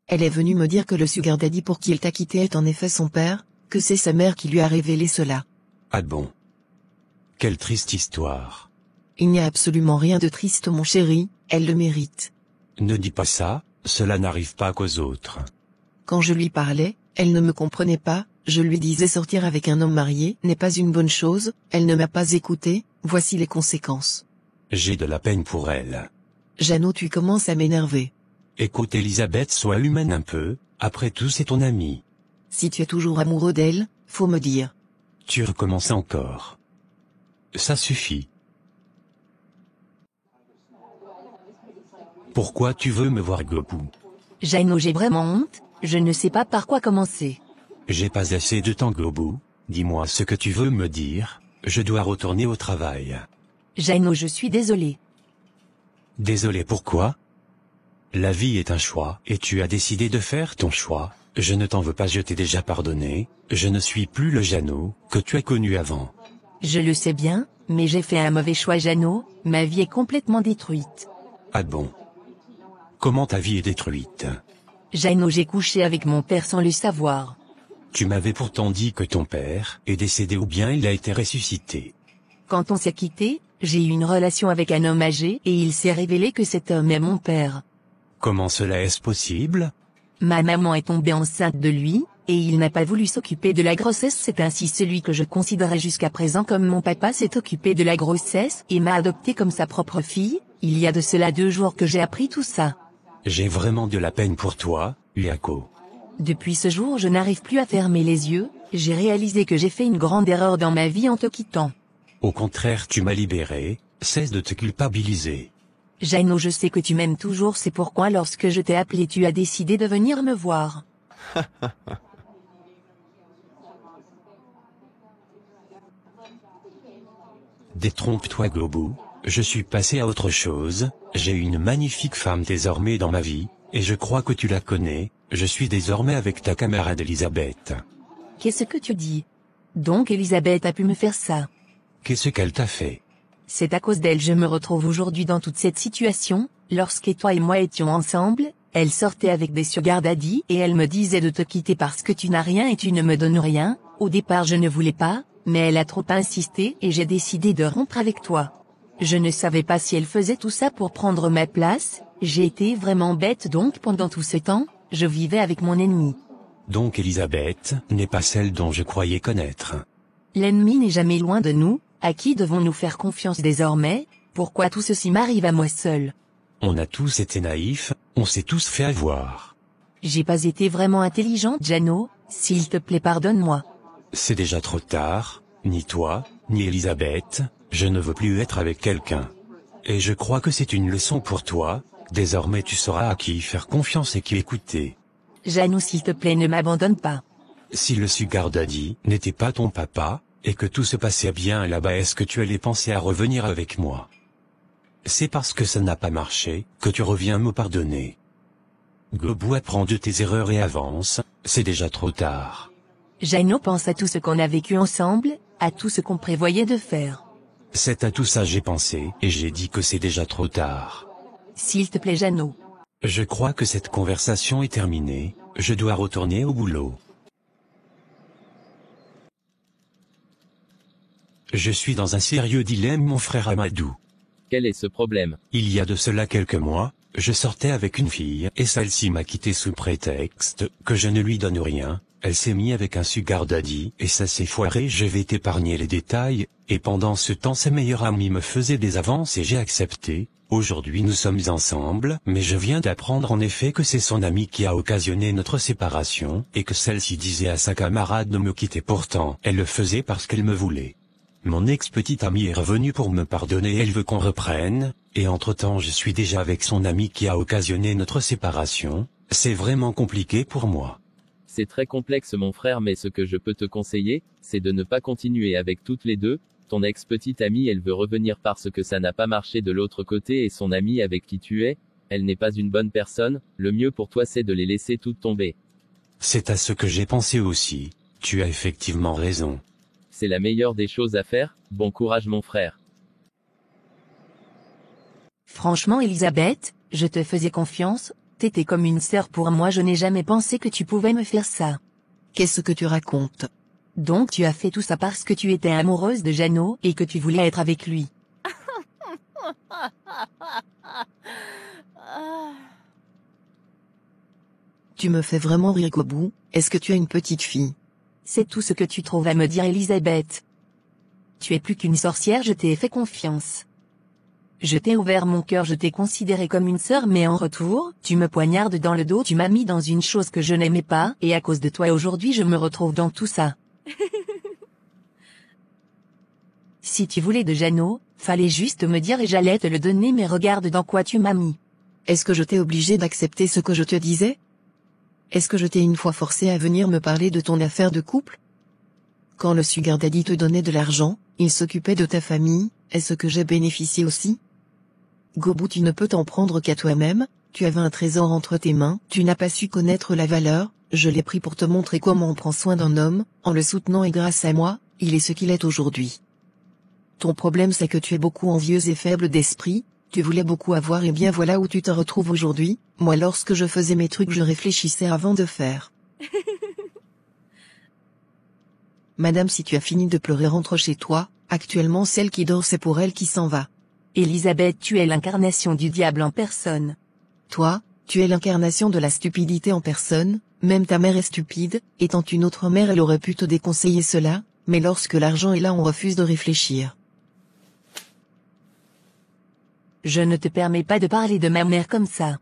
Elle est venue me dire que le sugar daddy pour qui elle t'a quitté est en effet son père, que c'est sa mère qui lui a révélé cela. Ah bon? Quelle triste histoire. Il n'y a absolument rien de triste mon chéri, elle le mérite. Ne dis pas ça, cela n'arrive pas qu'aux autres. Quand je lui parlais, elle ne me comprenait pas, je lui disais sortir avec un homme marié n'est pas une bonne chose, elle ne m'a pas écouté, voici les conséquences. J'ai de la peine pour elle. Jeannot, tu commences à m'énerver. Écoute Elisabeth, sois humaine un peu, après tout c'est ton amie. Si tu es toujours amoureux d'elle, faut me dire. Tu recommences encore. Ça suffit. Pourquoi tu veux me voir Globou? Jeannot, j'ai vraiment honte, je ne sais pas par quoi commencer. J'ai pas assez de temps Globou, dis-moi ce que tu veux me dire, je dois retourner au travail. Jeannot, je suis désolée. Désolé pourquoi? La vie est un choix, et tu as décidé de faire ton choix, je ne t'en veux pas, je t'ai déjà pardonné, je ne suis plus le Jeannot que tu as connu avant. Je le sais bien, mais j'ai fait un mauvais choix Jeannot, ma vie est complètement détruite. Ah bon? Comment ta vie est détruite? Jeannot, j'ai couché avec mon père sans le savoir. Tu m'avais pourtant dit que ton père est décédé ou bien il a été ressuscité. Quand on s'est quitté, j'ai eu une relation avec un homme âgé et il s'est révélé que cet homme est mon père. Comment cela est-ce possible? Ma maman est tombée enceinte de lui, et il n'a pas voulu s'occuper de la grossesse. C'est ainsi celui que je considérais jusqu'à présent comme mon papa s'est occupé de la grossesse et m'a adopté comme sa propre fille. Il y a de cela 2 jours que j'ai appris tout ça. J'ai vraiment de la peine pour toi, Liako. Depuis ce jour je n'arrive plus à fermer les yeux, j'ai réalisé que j'ai fait une grande erreur dans ma vie en te quittant. Au contraire, tu m'as libéré, cesse de te culpabiliser. Jeannot, je sais que tu m'aimes toujours, c'est pourquoi lorsque je t'ai appelé tu as décidé de venir me voir. Détrompe-toi Globou, je suis passé à autre chose, j'ai une magnifique femme désormais dans ma vie, et je crois que tu la connais, je suis désormais avec ta camarade Elisabeth. Qu'est-ce que tu dis? Donc Elisabeth a pu me faire ça. Qu'est-ce qu'elle t'a fait? C'est à cause d'elle je me retrouve aujourd'hui dans toute cette situation. Lorsque toi et moi étions ensemble, elle sortait avec des sugar daddy et elle me disait de te quitter parce que tu n'as rien et tu ne me donnes rien. Au départ je ne voulais pas, mais elle a trop insisté et j'ai décidé de rompre avec toi. Je ne savais pas si elle faisait tout ça pour prendre ma place, j'ai été vraiment bête donc pendant tout ce temps, je vivais avec mon ennemi. Donc Elisabeth n'est pas celle dont je croyais connaître. L'ennemi n'est jamais loin de nous, à qui devons-nous faire confiance désormais? Pourquoi tout ceci m'arrive à moi seul? On a tous été naïfs, on s'est tous fait avoir. J'ai pas été vraiment intelligente Jeannot, s'il te plaît pardonne-moi. C'est déjà trop tard, ni toi, ni Elisabeth, je ne veux plus être avec quelqu'un. Et je crois que c'est une leçon pour toi, désormais tu sauras à qui faire confiance et qui écouter. Jeannot s'il te plaît ne m'abandonne pas. Si le sugar daddy n'était pas ton papa, et que tout se passait bien là-bas, est-ce que tu allais penser à revenir avec moi? C'est parce que ça n'a pas marché, que tu reviens me pardonner. Globou, apprends de tes erreurs et avance, c'est déjà trop tard. Jeannot, pense à tout ce qu'on a vécu ensemble, à tout ce qu'on prévoyait de faire. C'est à tout ça j'ai pensé, et j'ai dit que c'est déjà trop tard. S'il te plaît Jeannot. Je crois que cette conversation est terminée, je dois retourner au boulot. Je suis dans un sérieux dilemme mon frère Amadou. Quel est ce problème? Il y a de cela quelques mois, je sortais avec une fille et celle-ci m'a quitté sous prétexte que je ne lui donne rien. Elle s'est mise avec un sugar daddy et ça s'est foiré, je vais t'épargner les détails, et pendant ce temps ses meilleurs amis me faisaient des avances et j'ai accepté. Aujourd'hui nous sommes ensemble, mais je viens d'apprendre en effet que c'est son ami qui a occasionné notre séparation, et que celle-ci disait à sa camarade de me quitter, pourtant elle le faisait parce qu'elle me voulait. Mon ex-petite amie est revenue pour me pardonner et elle veut qu'on reprenne, et entre-temps je suis déjà avec son ami qui a occasionné notre séparation, c'est vraiment compliqué pour moi. C'est très complexe mon frère, mais ce que je peux te conseiller, c'est de ne pas continuer avec toutes les deux. Ton ex-petite amie elle veut revenir parce que ça n'a pas marché de l'autre côté et son amie avec qui tu es, elle n'est pas une bonne personne, le mieux pour toi c'est de les laisser toutes tomber. C'est à ce que j'ai pensé aussi, tu as effectivement raison. C'est la meilleure des choses à faire, bon courage mon frère. Franchement Elisabeth, je te faisais confiance, T'étais comme une sœur pour moi, je n'ai jamais pensé que tu pouvais me faire ça. Qu'est-ce que tu racontes? Donc tu as fait tout ça parce que tu étais amoureuse de Jeannot et que tu voulais être avec lui. Tu me fais vraiment rire, Gobou. Est-ce que tu as une petite fille? C'est tout ce que tu trouves à me dire, Elisabeth. Tu es plus qu'une sorcière, je t'ai fait confiance. Je t'ai ouvert mon cœur, je t'ai considérée comme une sœur, mais en retour, tu me poignardes dans le dos, tu m'as mis dans une chose que je n'aimais pas, et à cause de toi aujourd'hui je me retrouve dans tout ça. Si tu voulais de Jeannot, fallait juste me dire et j'allais te le donner, mais regarde dans quoi tu m'as mis. Est-ce que je t'ai obligé d'accepter ce que je te disais? Est-ce que je t'ai une fois forcé à venir me parler de ton affaire de couple? Quand le sugar daddy te donnait de l'argent, il s'occupait de ta famille, est-ce que j'ai bénéficié aussi? Gobou, tu ne peux t'en prendre qu'à toi-même, tu avais un trésor entre tes mains, tu n'as pas su connaître la valeur, je l'ai pris pour te montrer comment on prend soin d'un homme, en le soutenant, et grâce à moi, il est ce qu'il est aujourd'hui. Ton problème c'est que tu es beaucoup envieuse et faible d'esprit, tu voulais beaucoup avoir et bien voilà où tu te retrouves aujourd'hui. Moi lorsque je faisais mes trucs je réfléchissais avant de faire. Madame, si tu as fini de pleurer, rentre chez toi, actuellement celle qui dort c'est pour elle qui s'en va. Elisabeth, tu es l'incarnation du diable en personne. Toi, tu es l'incarnation de la stupidité en personne, même ta mère est stupide, étant une autre mère elle aurait pu te déconseiller cela, mais lorsque l'argent est là on refuse de réfléchir. Je ne te permets pas de parler de ma mère comme ça.